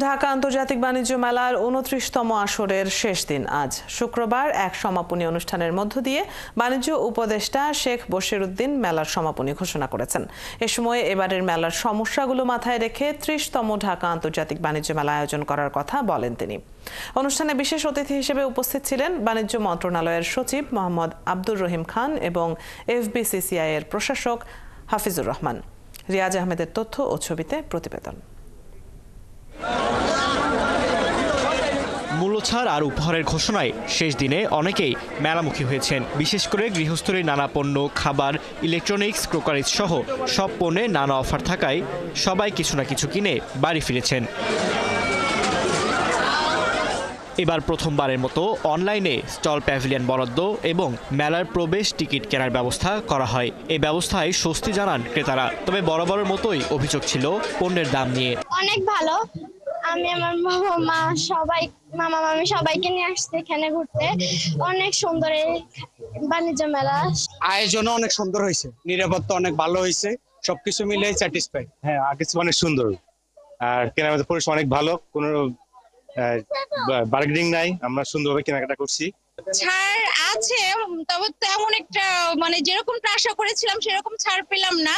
ঢাকা আন্তর্জাতিক বাণিজ্য মেলার ২৯তম আসরের শেষ দিন আজ শুক্রবার এক সমাপনী অনুষ্ঠানের মধ্য দিয়ে বাণিজ্য উপদেষ্টা শেখ বশিরউদ্দিন মেলার সমাপনী ঘোষণা করেছেন। এ সময় এবারের মেলার সমস্যাগুলো মাথায় রেখে ৩০তম ঢাকা আন্তর্জাতিক বাণিজ্য মেলা আয়োজন করার কথা বলেন তিনি। অনুষ্ঠানে বিশেষ অতিথি হিসেবে উপস্থিত ছিলেন বাণিজ্য মন্ত্রণালয়ের সচিব মোহাম্মদ আব্দুর রহিম খান এবং এফবিসিসিআই এর প্রশাসক হাফিজুর রহমান। রিয়াজ আহমেদের তথ্য ও ছবিতে প্রতিবেদন। মূল্যছাড় আর উপহারের ঘোষণায় শেষ দিনে অনেকেই মেলামুখী হয়েছেন। বিশেষ করে গৃহস্থলীর নানা পণ্য, খাবার, ইলেকট্রনিক্স, ক্রোকারিজ সহ সব পণ্যে নানা অফার থাকায় সবাই কিছু না কিছু কিনে বাড়ি ফিরেছেন। এবার প্রথমবারের মতো অনলাইনে স্টল প্যাভিলিয়ন বরাদ্দ এবং মেলার প্রবেশ টিকিট কেনার ব্যবস্থা করা হয়। এই ব্যবস্থায় স্বস্তি জানান ক্রেতারা। তবে বরাবরের মতোই অভিযোগ ছিল পণ্যের দাম নিয়ে। অনেক ভালো। আমি আমার মামা মামি সবাইকে নিয়ে আসছি এখানে ঘুরতে। অনেক সুন্দর এই বাণিজ্য মেলা। আয়োজনও অনেক সুন্দর হয়েছে, নিরাপত্তা অনেক ভালো হয়েছে, সবকিছু মিলে স্যাটিসফাই। হ্যাঁ, আগে অনেক সুন্দর আর কেনাকাটা পরিবেশ অনেক ভালো, কোনো বার্গেনিং নাই, আমরা সুন্দরভাবে কেনাকাটা করছি। ছাড় আছে, তবে তেমন একটা যেরকম আশা করেছিলাম সেরকম ছাড় পেলাম না।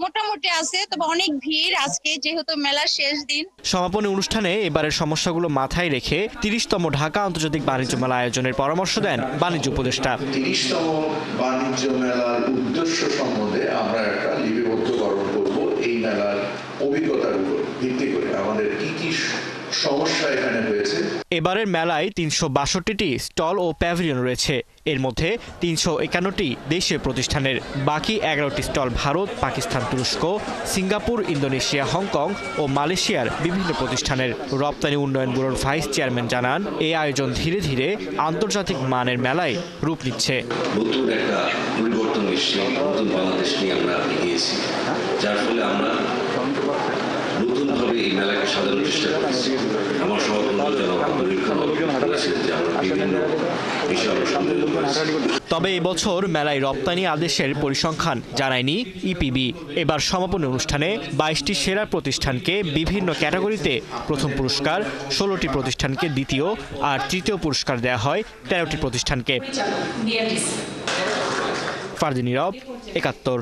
মোটামুটি আছে, তবে অনেক ভিড় আজকে যেহেতু মেলার শেষ দিন। সমাপনী অনুষ্ঠানে এবারের সমস্যাগুলো মাথায় রেখে ৩০তম ঢাকা আন্তর্জাতিক বাণিজ্য মেলা আয়োজনের পরামর্শ দেন বাণিজ্য উপদেষ্টা। ৩০তম বাণিজ্য মেলার উদ্দেশ্য সম্বন্ধে আমরা একটা লিপিবদ্ধকরণ করব। এই মেলার অভিজ্ঞতার উপর ভিত্তি করে আমাদের কি সমস্যা এখানে হয়েছে। এবারের মেলায় ৩৬২টি স্টল ও প্যাভিলিয়ন রয়েছে। এর মধ্যে ৩৫১টি দেশীয় প্রতিষ্ঠানের, বাকি ১১টি স্টল ভারত, পাকিস্তান, তুরস্ক, সিঙ্গাপুর, ইন্দোনেশিয়া, হংকং ও মালয়েশিয়ার বিভিন্ন প্রতিষ্ঠানের। রপ্তানি উন্নয়ন ব্যুরোর ভাইস চেয়ারম্যান জানান, এই আয়োজন ধীরে ধীরে আন্তর্জাতিক মানের মেলায় রূপ নিচ্ছে। নতুন একটা পরিবর্তন এসে নতুন বাংলাদেশ নিয়ে আমরা এগিয়েছি, যার ফলে আমরা নতুনভাবে এই মেলাকে সাজানোর চেষ্টা করেছি। আমার তবে এবছর মেলায় রপ্তানি আদেশের পরিসংখ্যান জানায়নি ইপিবি। এবার সমাপনী অনুষ্ঠানে ২২টি সেরা প্রতিষ্ঠানকে বিভিন্ন ক্যাটাগরিতে প্রথম পুরস্কার, ১৬টি প্রতিষ্ঠানকে দ্বিতীয় আর তৃতীয় পুরস্কার দেওয়া হয় ১৩টি প্রতিষ্ঠানকে। ফারদিন নীরব, ৭১।